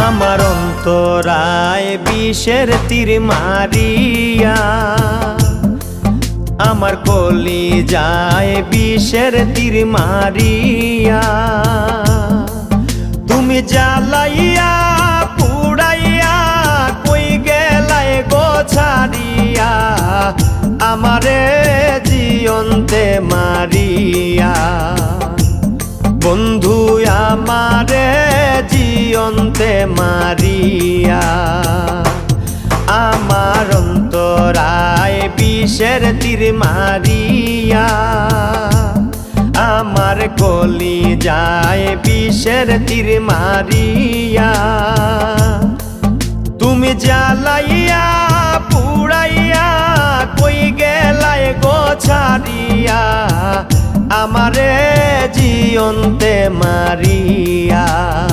আমার অন্তরায় বিষের তীর মারিয়া, আমার কলিজায় বিষের তীর মারিয়া, তুমি জ্বালাইয়া পুড়াইয়া কই গেলায় গো ছাড়িয়া, আমারে জিয়ন্তে মারিয়া। বন্ধু আমারে জিয়ন্তে মারিয়া, আমার অন্তরায় বিষের তীর মারিয়া, আমার কলিজায় বিষের তীর মারিয়া, তুমি জ্বালাইয়া পুড়াইয়া কই গেলায় গো ছাড়িয়া, আমারে জিয়ন্তে মারিয়া।